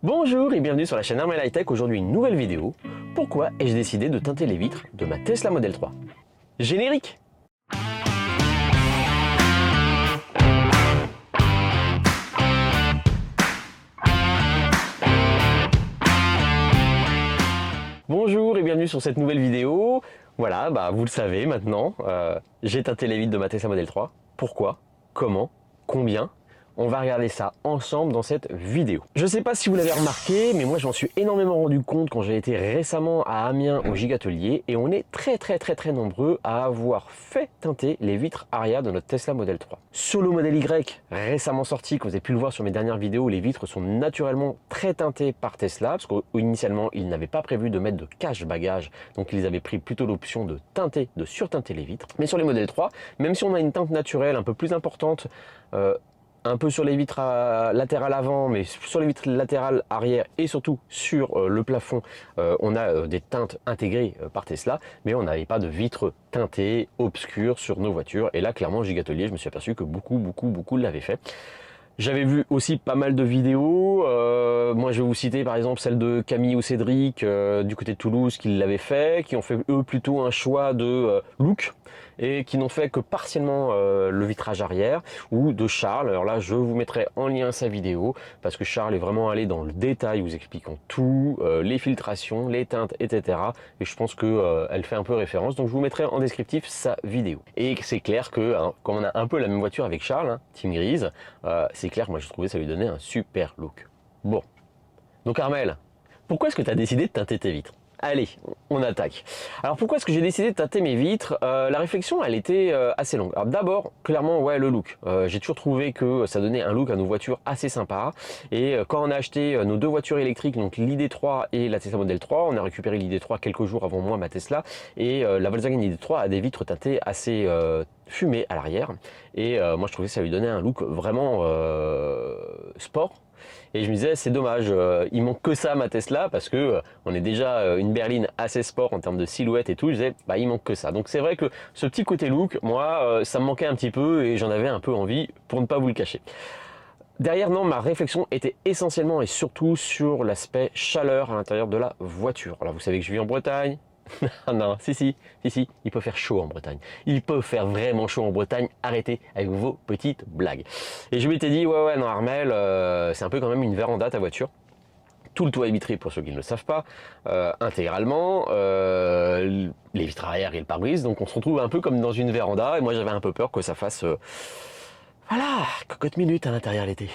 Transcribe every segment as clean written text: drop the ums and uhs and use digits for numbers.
Bonjour et bienvenue sur la chaîne Armel High Tech. Aujourd'hui une nouvelle vidéo. Pourquoi ai-je décidé de teinter les vitres de ma Tesla Model 3? Générique. Bonjour et bienvenue sur cette nouvelle vidéo. Voilà, vous le savez maintenant, j'ai teinté les vitres de ma Tesla Model 3. Pourquoi? Comment? Combien? On va regarder ça ensemble dans cette vidéo. Je ne sais pas si vous l'avez remarqué, mais moi je m'en suis énormément rendu compte quand j'ai été récemment à Amiens au Gigatelier, et on est très nombreux à avoir fait teinter les vitres arrière de notre Tesla Model 3. Sur le modèle Y, récemment sorti, comme vous avez pu le voir sur mes dernières vidéos, les vitres sont naturellement très teintées par Tesla, parce qu'initialement ils n'avaient pas prévu de mettre de cache-bagages, donc ils avaient pris plutôt l'option de teinter, de surteinter les vitres. Mais sur les modèles 3, même si on a une teinte naturelle un peu plus importante, un peu sur les vitres latérales avant, mais sur les vitres latérales arrière et surtout sur le plafond, on a des teintes intégrées par Tesla, mais on n'avait pas de vitres teintées, obscures sur nos voitures. Et là, clairement, au Gigatelier, je me suis aperçu que beaucoup l'avaient fait. J'avais vu aussi pas mal de vidéos, moi je vais vous citer par exemple celle de Camille ou Cédric du côté de Toulouse qui l'avaient fait, qui ont fait eux plutôt un choix de look et qui n'ont fait que partiellement le vitrage arrière, ou de Charles. Alors là je vous mettrai en lien sa vidéo parce que Charles est vraiment allé dans le détail, vous expliquant tout, les filtrations, les teintes, etc. Et je pense que elle fait un peu référence, donc je vous mettrai en descriptif sa vidéo. Et c'est clair que comme on a un peu la même voiture avec Charles, Team Grise, c'est clair, moi je trouvais que ça lui donnait un super look. Bon, donc Armel, pourquoi est-ce que tu as décidé de teinter tes vitres? Allez, on attaque. Alors pourquoi est-ce que j'ai décidé de teinter mes vitres? La réflexion, elle était assez longue. Alors d'abord, clairement, ouais, le look. J'ai toujours trouvé que ça donnait un look à nos voitures assez sympa. Et quand on a acheté nos deux voitures électriques, donc l'ID3 et la Tesla Model 3, on a récupéré l'ID3 quelques jours avant moi, ma Tesla, et la Volkswagen ID3 a des vitres teintées assez fumées à l'arrière. Et moi, je trouvais que ça lui donnait un look vraiment sport. Et je me disais, c'est dommage, il manque que ça à ma Tesla, parce que on est déjà une berline assez sport en termes de silhouette et tout. Je disais, il manque que ça. Donc c'est vrai que ce petit côté look, moi, ça me manquait un petit peu et j'en avais un peu envie, pour ne pas vous le cacher. Derrière, non, ma réflexion était essentiellement et surtout sur l'aspect chaleur à l'intérieur de la voiture. Alors vous savez que je vis en Bretagne. Non, si, il peut faire chaud en Bretagne. Il peut faire vraiment chaud en Bretagne. Arrêtez avec vos petites blagues. Et je m'étais dit, ouais, non, Armel, c'est un peu quand même une véranda ta voiture. Tout le toit est vitré pour ceux qui ne le savent pas, intégralement, les vitres arrière et le pare-brise. Donc on se retrouve un peu comme dans une véranda. Et moi j'avais un peu peur que ça fasse, voilà, cocotte minute à l'intérieur l'été.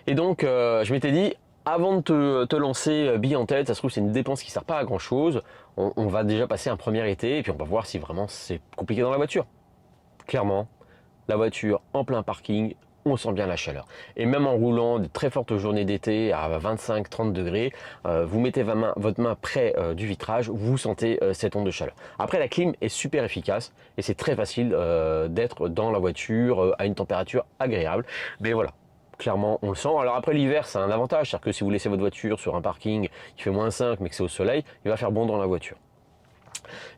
Et donc je m'étais dit, avant de te lancer bille en tête, ça se trouve c'est une dépense qui ne sert pas à grand chose. On va déjà passer un premier été et puis on va voir si vraiment c'est compliqué dans la voiture. Clairement, la voiture en plein parking, on sent bien la chaleur. Et même en roulant de très fortes journées d'été à 25-30 degrés, vous mettez votre main près du vitrage, vous sentez cette onde de chaleur. Après, la clim est super efficace et c'est très facile d'être dans la voiture à une température agréable. Mais voilà. Clairement, on le sent. Alors après l'hiver, c'est un avantage, c'est-à-dire que si vous laissez votre voiture sur un parking qui fait -5 mais que c'est au soleil, il va faire bon dans la voiture.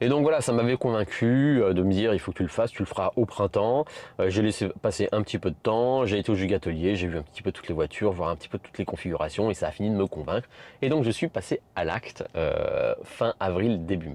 Et donc voilà, ça m'avait convaincu de me dire il faut que tu le fasses, tu le feras au printemps. J'ai laissé passer un petit peu de temps, j'ai été au Gigatelier, j'ai vu un petit peu toutes les voitures, voir un petit peu toutes les configurations et ça a fini de me convaincre. Et donc je suis passé à l'acte fin avril, début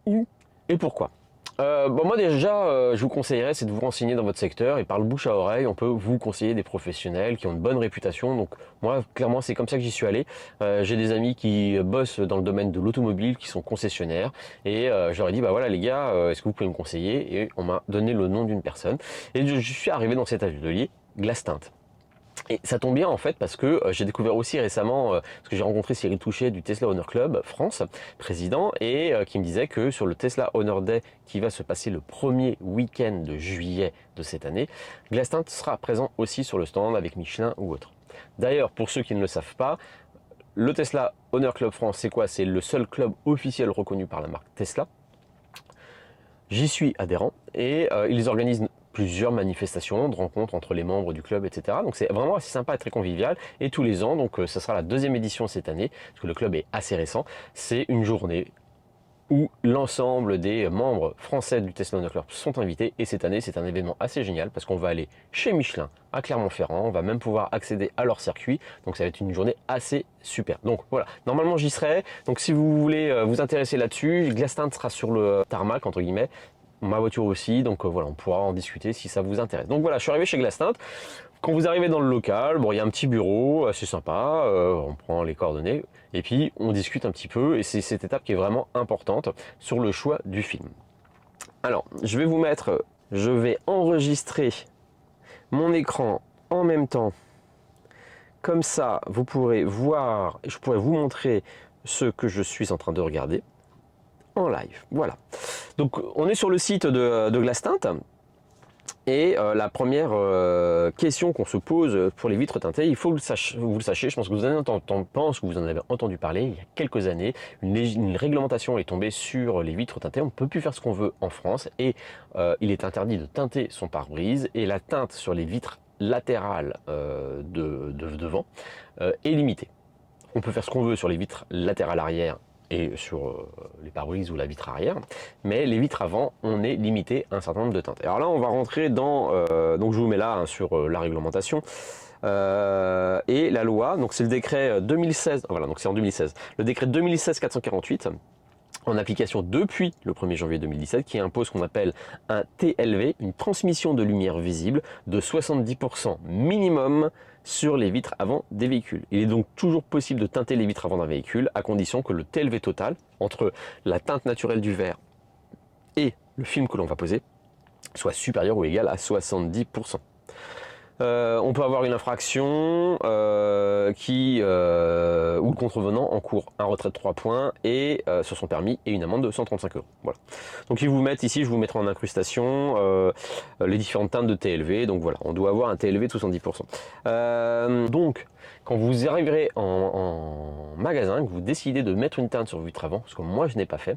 mai. Et pourquoi? Moi déjà, je vous conseillerais, c'est de vous renseigner dans votre secteur et par le bouche à oreille, on peut vous conseiller des professionnels qui ont une bonne réputation. Donc moi, clairement, c'est comme ça que j'y suis allé. J'ai des amis qui bossent dans le domaine de l'automobile, qui sont concessionnaires, et je leur ai dit, voilà les gars, est-ce que vous pouvez me conseiller? Et on m'a donné le nom d'une personne. Et je suis arrivé dans cet atelier, Glastint. Et ça tombe bien en fait parce que j'ai découvert aussi récemment, parce que j'ai rencontré Cyril Touchet du Tesla Honor Club France, président, et qui me disait que sur le Tesla Honor Day qui va se passer le premier week-end de juillet de cette année, Glastint sera présent aussi sur le stand avec Michelin ou autre. D'ailleurs, pour ceux qui ne le savent pas, le Tesla Honor Club France, c'est quoi? C'est le seul club officiel reconnu par la marque Tesla. J'y suis adhérent et ils organisent plusieurs manifestations de rencontres entre les membres du club, etc. Donc c'est vraiment assez sympa et très convivial. Et tous les ans, donc ça sera la 2e édition cette année, parce que le club est assez récent, c'est une journée où l'ensemble des membres français du Tesla Owner Club sont invités. Et cette année, c'est un événement assez génial parce qu'on va aller chez Michelin à Clermont-Ferrand, on va même pouvoir accéder à leur circuit. Donc ça va être une journée assez super. Donc voilà, normalement j'y serai. Donc si vous voulez vous intéresser là-dessus, Glasstin sera sur le tarmac entre guillemets. Ma voiture aussi, donc voilà, on pourra en discuter si ça vous intéresse. Donc voilà, je suis arrivé chez Glasstin. Quand vous arrivez dans le local, bon, il y a un petit bureau assez sympa, on prend les coordonnées et puis on discute un petit peu et c'est cette étape qui est vraiment importante sur le choix du film. Alors, je vais enregistrer mon écran en même temps. Comme ça, vous pourrez voir, je pourrai vous montrer ce que je suis en train de regarder en live. Voilà. Donc, on est sur le site de Glasstin. Et la première question qu'on se pose pour les vitres teintées, il faut que vous le sachiez, je pense que vous en avez entendu parler il y a quelques années, une réglementation est tombée sur les vitres teintées, on ne peut plus faire ce qu'on veut en France et il est interdit de teinter son pare-brise et la teinte sur les vitres latérales de devant est limitée. On peut faire ce qu'on veut sur les vitres latérales arrière et sur les pare-brises ou la vitre arrière, mais les vitres avant, on est limité à un certain nombre de teintes. Alors là, on va rentrer dans, donc je vous mets là hein, sur la réglementation, et la loi, donc c'est le décret 2016, voilà, donc c'est en 2016, le décret 2016-448, en application depuis le 1er janvier 2017, qui impose ce qu'on appelle un TLV, une transmission de lumière visible de 70% minimum sur les vitres avant des véhicules. Il est donc toujours possible de teinter les vitres avant d'un véhicule à condition que le TLV total, entre la teinte naturelle du verre et le film que l'on va poser, soit supérieur ou égal à 70%. On peut avoir une infraction où le contrevenant encourt un retrait de 3 points et sur son permis et une amende de 135 €. Voilà. Donc ils vous mettent ici, je vous mettrai en incrustation les différentes teintes de TLV. Donc voilà, on doit avoir un TLV de 70%. Donc quand vous arriverez en magasin, que vous décidez de mettre une teinte sur vos vitres avant, ce que moi je n'ai pas fait,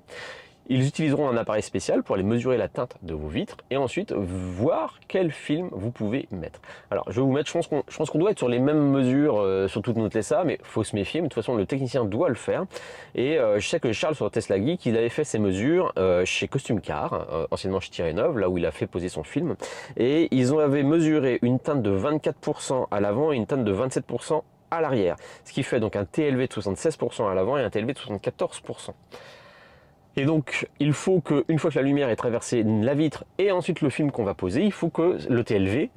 ils utiliseront un appareil spécial pour aller mesurer la teinte de vos vitres et ensuite voir quel film vous pouvez mettre. Alors je vais vous mettre, je pense qu'on doit être sur les mêmes mesures sur toutes nos Tesla, mais il faut se méfier, mais de toute façon le technicien doit le faire. Et je sais que Charles sur Tesla Geek, il avait fait ses mesures chez Costume Car, anciennement chez Thierry Neuve, là où il a fait poser son film. Et ils avaient mesuré une teinte de 24% à l'avant et une teinte de 27% à l'arrière. Ce qui fait donc un TLV de 76% à l'avant et un TLV de 74%. Et donc, il faut qu'une fois que la lumière est traversée la vitre et ensuite le film qu'on va poser, il faut que le TLV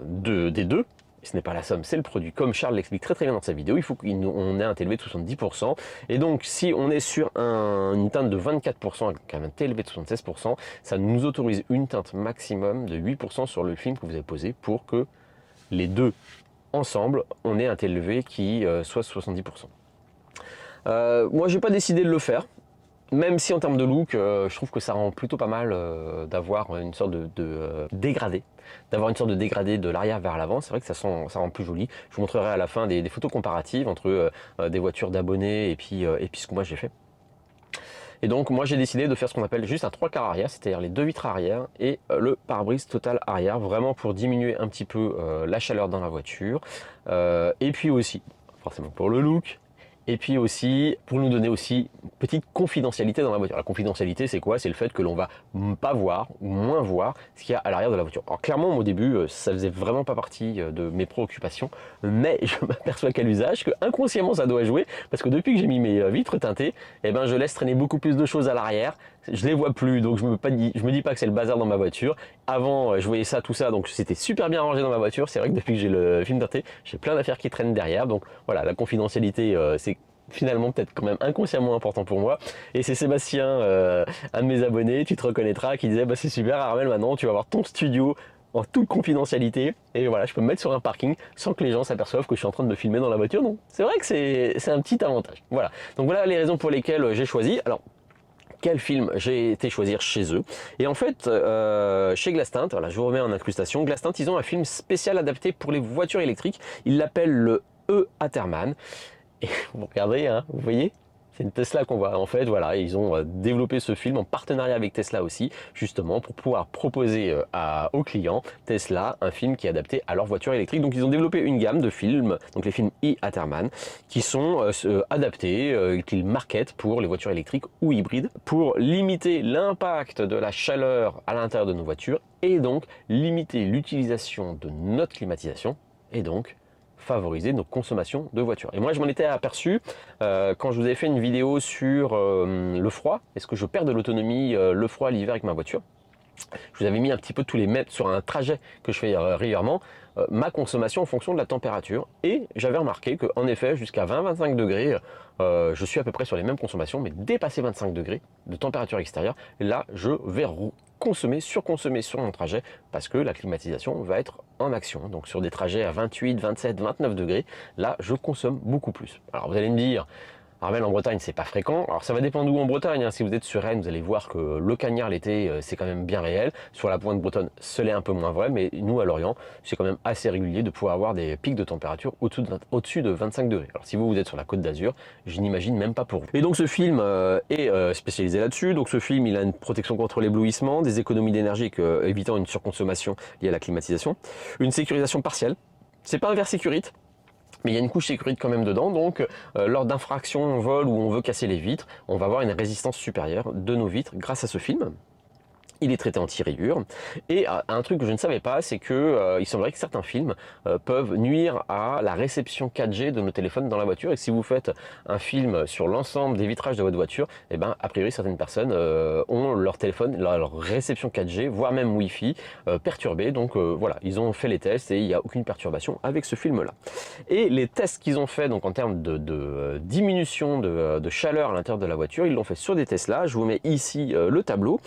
des deux, ce n'est pas la somme, c'est le produit, comme Charles l'explique très bien dans sa vidéo, il faut qu'on ait un TLV de 70%. Et donc, si on est sur une teinte de 24% avec un TLV de 76%, ça nous autorise une teinte maximum de 8% sur le film que vous avez posé pour que les deux ensemble, on ait un TLV qui soit 70%. Moi, j'ai pas décidé de le faire. Même si en termes de look, je trouve que ça rend plutôt pas mal d'avoir une sorte de dégradé. D'avoir une sorte de dégradé de l'arrière vers l'avant, c'est vrai que ça rend plus joli. Je vous montrerai à la fin des photos comparatives entre des voitures d'abonnés et puis ce que moi j'ai fait. Et donc moi j'ai décidé de faire ce qu'on appelle juste un 3/4 arrière, c'est-à-dire les deux vitres arrière et le pare-brise total arrière, vraiment pour diminuer un petit peu la chaleur dans la voiture. Et puis aussi, forcément pour le look, et puis aussi, pour nous donner aussi une petite confidentialité dans la voiture. La confidentialité, c'est quoi? C'est le fait que l'on va pas voir, ou moins voir, ce qu'il y a à l'arrière de la voiture. Alors clairement, au début, ça faisait vraiment pas partie de mes préoccupations, mais je m'aperçois qu'à l'usage, que inconsciemment ça doit jouer, parce que depuis que j'ai mis mes vitres teintées, eh ben, je laisse traîner beaucoup plus de choses à l'arrière, je les vois plus, donc je me dis pas que c'est le bazar dans ma voiture. Avant, je voyais ça, tout ça, donc c'était super bien rangé dans ma voiture. C'est vrai que depuis que j'ai le film teinté, j'ai plein d'affaires qui traînent derrière. Donc voilà, la confidentialité, c'est finalement peut-être quand même inconsciemment important pour moi. Et c'est Sébastien, un de mes abonnés, tu te reconnaîtras, qui disait bah c'est super Armel, maintenant tu vas avoir ton studio en toute confidentialité et voilà, je peux me mettre sur un parking sans que les gens s'aperçoivent que je suis en train de me filmer dans la voiture. Non, c'est vrai que c'est un petit avantage. Voilà, donc voilà les raisons pour lesquelles j'ai choisi. Alors quel film j'ai été choisir chez eux. Et en fait, chez Glasstin, voilà, je vous remets en incrustation, Glasstin, ils ont un film spécial adapté pour les voitures électriques. Ils l'appellent le E Atterman. Et vous regardez, hein, vous voyez, C'est une Tesla qu'on voit. En fait, voilà, ils ont développé ce film en partenariat avec Tesla aussi, justement pour pouvoir proposer aux clients Tesla un film qui est adapté à leur voiture électrique. Donc ils ont développé une gamme de films, donc les films e-Atterman, qui sont adaptés, qu'ils marketent pour les voitures électriques ou hybrides, pour limiter l'impact de la chaleur à l'intérieur de nos voitures et donc limiter l'utilisation de notre climatisation et donc favoriser nos consommations de voitures. Et moi je m'en étais aperçu quand je vous avais fait une vidéo sur le froid. Est-ce que je perds de l'autonomie le froid l'hiver avec ma voiture? Je vous avais mis un petit peu tous les mètres sur un trajet que je fais régulièrement, ma consommation en fonction de la température. Et j'avais remarqué qu'en effet, jusqu'à 20-25 degrés, je suis à peu près sur les mêmes consommations, mais dépasser 25 degrés de température extérieure, là, je vais consommer, surconsommer sur mon trajet parce que la climatisation va être en action. Donc sur des trajets à 28, 27, 29 degrés, là, je consomme beaucoup plus. Alors vous allez me dire, Armel, en Bretagne, c'est pas fréquent. Alors ça va dépendre où en Bretagne, hein. Si vous êtes sur Rennes, vous allez voir que le cagnard l'été, c'est quand même bien réel. Sur la pointe bretonne, ce l'est un peu moins vrai, mais nous à Lorient, c'est quand même assez régulier de pouvoir avoir des pics de température au-dessus de 25 degrés. Alors si vous êtes sur la côte d'Azur, je n'imagine même pas pour vous. Et donc ce film est spécialisé là-dessus. Donc ce film, il a une protection contre l'éblouissement, des économies d'énergie évitant une surconsommation liée à la climatisation, une sécurisation partielle. C'est pas un verre sécurite, mais il y a une couche sécurité quand même dedans, donc lors d'infractions en vol où on veut casser les vitres, on va avoir une résistance supérieure de nos vitres grâce à ce film. Il est traité anti-rayures. Et un truc que je ne savais pas, c'est que il semblerait que certains films peuvent nuire à la réception 4G de nos téléphones dans la voiture. Et si vous faites un film sur l'ensemble des vitrages de votre voiture, eh ben, a priori, certaines personnes ont leur téléphone, leur réception 4G, voire même Wi-Fi, perturbée. Donc voilà, ils ont fait les tests et il n'y a aucune perturbation avec ce film-là. Et les tests qu'ils ont fait, donc en termes de diminution de chaleur à l'intérieur de la voiture, ils l'ont fait sur des Tesla. Je vous mets ici le tableau.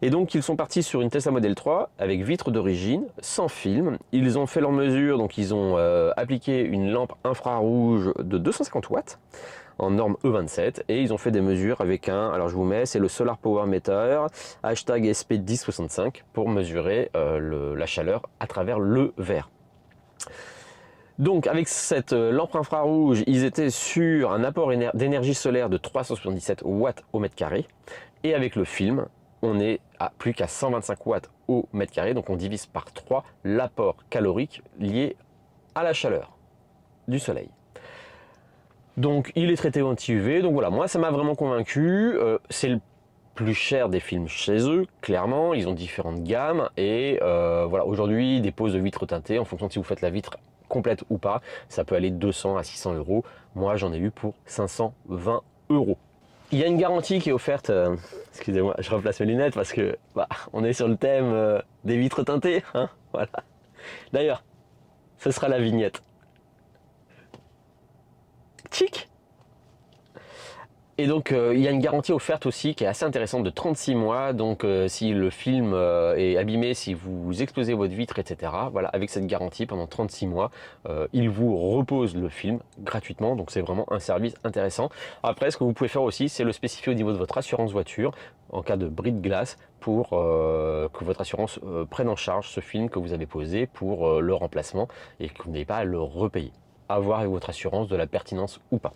Et donc ils sont partis sur une Tesla Model 3 avec vitre d'origine, sans film. Ils ont fait leurs mesures, donc ils ont appliqué une lampe infrarouge de 250 watts en norme E27 et ils ont fait des mesures avec alors je vous mets, c'est le Solar Power Meter, hashtag SP1065 pour mesurer la chaleur à travers le verre. Donc avec cette lampe infrarouge, ils étaient sur un apport d'énergie solaire de 377 watts au mètre carré et avec le film, on est à plus qu'à 125 watts au mètre carré, donc on divise par 3 l'apport calorique lié à la chaleur du soleil. Donc il est traité anti-UV, donc voilà, moi ça m'a vraiment convaincu, c'est le plus cher des films chez eux, clairement, ils ont différentes gammes, et voilà, aujourd'hui des poses de vitres teintées, en fonction de si vous faites la vitre complète ou pas, ça peut aller de 200 à 600 euros, moi j'en ai eu pour 520 euros. Il y a une garantie qui est offerte, excusez-moi, je replace mes lunettes parce que on est sur le thème des vitres teintées, hein, voilà. D'ailleurs, ce sera la vignette. Tchic. Et donc il y a une garantie offerte aussi qui est assez intéressante de 36 mois, donc si le film est abîmé, si vous explosez votre vitre, etc. Voilà, avec cette garantie pendant 36 mois, il vous repose le film gratuitement, donc c'est vraiment un service intéressant. Après, ce que vous pouvez faire aussi, c'est le spécifier au niveau de votre assurance voiture, en cas de bris de glace, pour que votre assurance prenne en charge ce film que vous avez posé pour le remplacement et que vous n'ayez pas à le repayer. À voir avec votre assurance de la pertinence ou pas.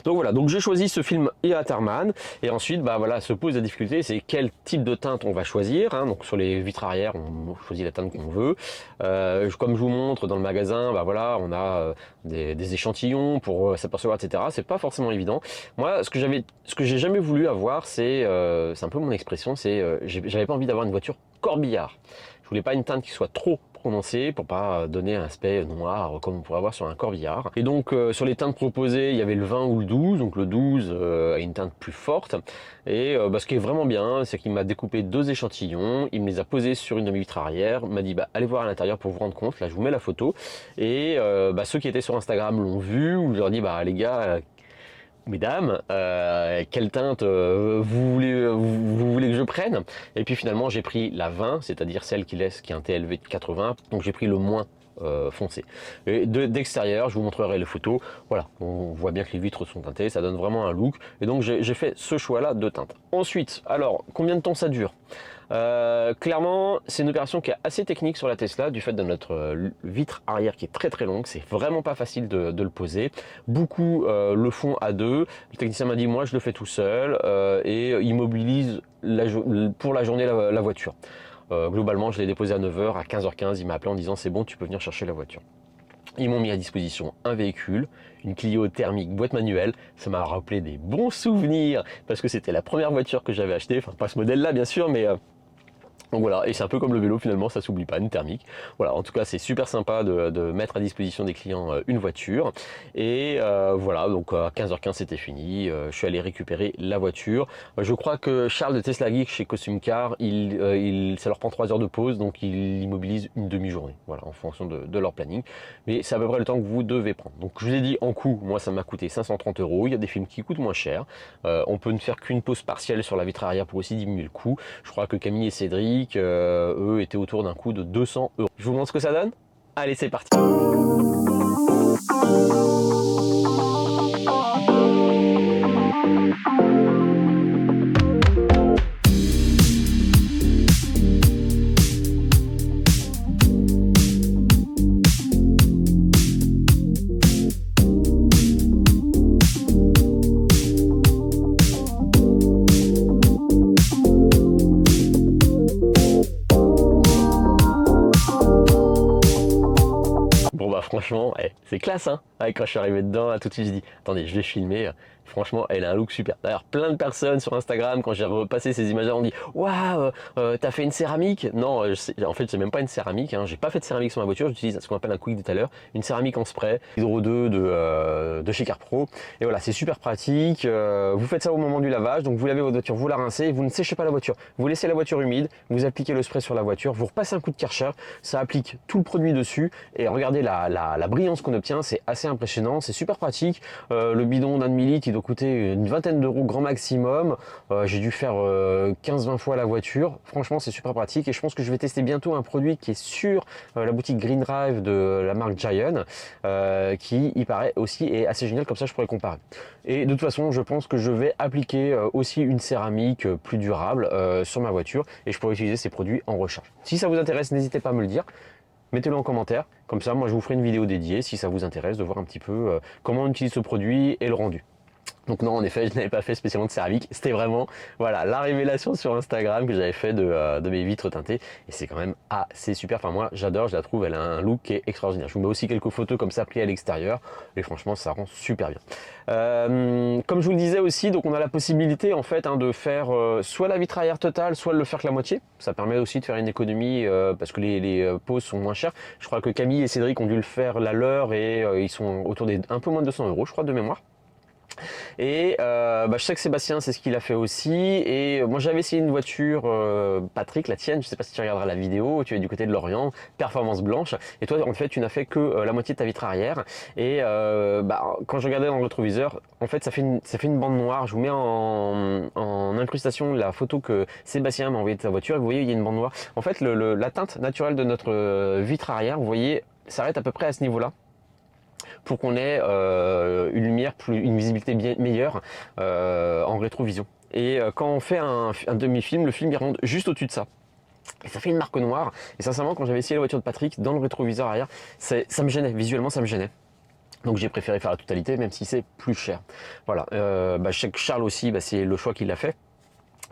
Donc voilà, donc j'ai choisi ce film e-Atterman et ensuite voilà, se pose la difficulté, c'est quel type de teinte on va choisir, hein. Donc sur les vitres arrière on choisit la teinte qu'on veut, comme je vous montre dans le magasin, voilà, on a des échantillons pour s'apercevoir, etc. C'est pas forcément évident. Moi ce que j'ai jamais voulu avoir, c'est un peu mon expression, c'est j'avais pas envie d'avoir une voiture corbillard. Je voulais pas une teinte qui soit trop prononcée pour pas donner un aspect noir comme on pourrait avoir sur un corbillard. Et donc sur les teintes proposées, il y avait le 20 ou le 12. Donc le 12 a une teinte plus forte. Et ce qui est vraiment bien, c'est qu'il m'a découpé 2 échantillons. Il me les a posés sur une de mes vitres arrière. Il m'a dit allez voir à l'intérieur pour vous rendre compte. Là je vous mets la photo. Et ceux qui étaient sur Instagram l'ont vu. Où je leur dis les gars, mesdames, quelle teinte vous voulez que je prenne? Et puis finalement j'ai pris la 20, c'est-à-dire celle qui est un TLV de 80, donc j'ai pris le moins foncé. Et d'extérieur, je vous montrerai les photos. Voilà, on voit bien que les vitres sont teintées, ça donne vraiment un look. Et donc j'ai fait ce choix-là de teinte. Ensuite, alors combien de temps ça dure? Clairement, c'est une opération qui est assez technique sur la Tesla du fait de notre vitre arrière qui est très longue. C'est vraiment pas facile de le poser. Beaucoup le font à deux. Le technicien m'a dit moi je le fais tout seul et il mobilise pour la journée la voiture. Globalement, je l'ai déposé à 9 h, à 15 h 15, il m'a appelé en disant c'est bon, tu peux venir chercher la voiture. Ils m'ont mis à disposition un véhicule, une Clio thermique boîte manuelle. Ça m'a rappelé des bons souvenirs parce que c'était la première voiture que j'avais achetée. Enfin, pas ce modèle-là, bien sûr, mais donc voilà, et c'est un peu comme le vélo finalement, ça s'oublie pas, une thermique. Voilà, en tout cas c'est super sympa de mettre à disposition des clients une voiture. Et voilà, donc à 15 h 15 c'était fini, je suis allé récupérer la voiture. Je crois que Charles de Tesla Geek chez Costume Car, ça leur prend 3 heures de pause, donc ils immobilisent une demi-journée, voilà, en fonction de leur planning. Mais c'est à peu près le temps que vous devez prendre. Donc je vous ai dit en coût, moi ça m'a coûté 530 €, il y a des films qui coûtent moins cher. On peut ne faire qu'une pause partielle sur la vitre arrière pour aussi diminuer le coût. Je crois que Camille et Cédric, eux étaient autour d'un coût de 200 €. Je vous montre ce que ça donne? Allez, c'est parti. Bon bah franchement, c'est classe hein. Quand je suis arrivé dedans, là, tout de suite je dis attendez, je vais filmer. Franchement, elle a un look super. D'ailleurs, plein de personnes sur Instagram, quand j'ai repassé ces images-là, on dit waouh, t'as fait une céramique? Non, en fait, c'est même pas une céramique. Hein. J'ai pas fait de céramique sur ma voiture. J'utilise ce qu'on appelle un quick detailer, une céramique en spray, Hydro 2 de chez CarPro. Et voilà, c'est super pratique. Vous faites ça au moment du lavage. Donc, vous lavez votre voiture, vous la rincez, vous ne séchez pas la voiture. Vous laissez la voiture humide, vous appliquez le spray sur la voiture, vous repassez un coup de Karcher, ça applique tout le produit dessus. Et regardez la brillance qu'on obtient, c'est assez impressionnant. C'est super pratique. Le bidon d'un demi-litre, il doit coûter une vingtaine d'euros grand maximum. J'ai dû faire 15-20 fois la voiture. Franchement, c'est super pratique et je pense que je vais tester bientôt un produit qui est sur la boutique Green Drive de la marque Giant, qui, il paraît aussi, est assez génial. Comme ça, je pourrais comparer. Et de toute façon, je pense que je vais appliquer aussi une céramique plus durable sur ma voiture et je pourrais utiliser ces produits en recharge. Si ça vous intéresse, n'hésitez pas à me le dire. Mettez-le en commentaire, comme ça moi je vous ferai une vidéo dédiée si ça vous intéresse de voir un petit peu comment on utilise ce produit et le rendu. Donc non, en effet, je n'avais pas fait spécialement de céramique. C'était vraiment voilà, la révélation sur Instagram que j'avais fait de mes vitres teintées. Et c'est quand même assez super. Enfin moi, j'adore, je la trouve, elle a un look qui est extraordinaire. Je vous mets aussi quelques photos comme ça prises à l'extérieur. Et franchement, ça rend super bien. Comme je vous le disais aussi, donc on a la possibilité en fait de faire soit la vitre arrière totale, soit de le faire que la moitié. Ça permet aussi de faire une économie parce que les poses sont moins chères. Je crois que Camille et Cédric ont dû le faire la leur et ils sont autour des un peu moins de 200 €, je crois, de mémoire. Et je sais que Sébastien c'est ce qu'il a fait aussi et moi j'avais essayé une voiture Patrick, la tienne, je sais pas si tu regarderas la vidéo, tu es du côté de Lorient, performance blanche et toi en fait tu n'as fait que la moitié de ta vitre arrière et quand je regardais dans le rétroviseur en fait ça fait une bande noire. Je vous mets en incrustation la photo que Sébastien m'a envoyée de sa voiture et vous voyez il y a une bande noire. En fait la teinte naturelle de notre vitre arrière, vous voyez, s'arrête à peu près à ce niveau là pour qu'on ait une lumière, une visibilité bien meilleure en rétrovision. Et quand on fait un demi-film, le film il rentre juste au-dessus de ça. Et ça fait une marque noire. Et sincèrement, quand j'avais essayé la voiture de Patrick dans le rétroviseur arrière, ça me gênait, visuellement ça me gênait. Donc j'ai préféré faire la totalité, même si c'est plus cher. Voilà. Je sais que Charles aussi, c'est le choix qu'il a fait.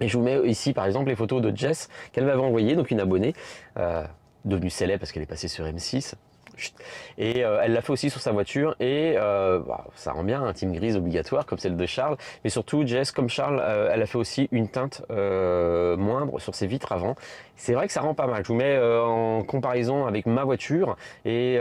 Et je vous mets ici par exemple les photos de Jess qu'elle m'avait envoyées, donc une abonnée, devenue célèbre parce qu'elle est passée sur M6. Et elle l'a fait aussi sur sa voiture et ça rend bien un team grise obligatoire comme celle de Charles, mais surtout Jess comme Charles elle a fait aussi une teinte moindre sur ses vitres avant. C'est vrai que ça rend pas mal. Je vous mets en comparaison avec ma voiture et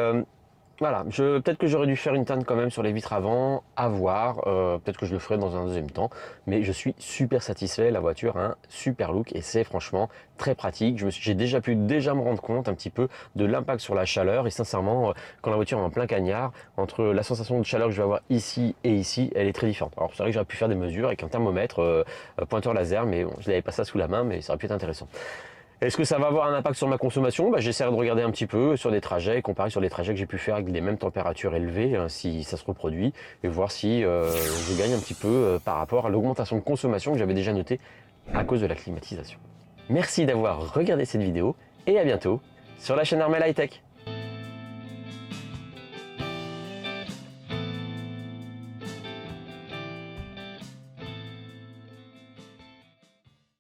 voilà, peut-être que j'aurais dû faire une teinte quand même sur les vitres avant, à voir, peut-être que je le ferai dans un deuxième temps, mais je suis super satisfait, la voiture a un super look et c'est franchement très pratique. J'ai déjà pu me rendre compte un petit peu de l'impact sur la chaleur et sincèrement, quand la voiture est en plein cagnard, entre la sensation de chaleur que je vais avoir ici et ici, elle est très différente. Alors c'est vrai que j'aurais pu faire des mesures avec un thermomètre, pointeur laser, mais bon, je n'avais pas ça sous la main, mais ça aurait pu être intéressant. Est-ce que ça va avoir un impact sur ma consommation? J'essaierai de regarder un petit peu sur des trajets, comparer sur des trajets que j'ai pu faire avec les mêmes températures élevées, hein, si ça se reproduit, et voir si je gagne un petit peu par rapport à l'augmentation de consommation que j'avais déjà notée à cause de la climatisation. Merci d'avoir regardé cette vidéo, et à bientôt sur la chaîne Armel High Tech.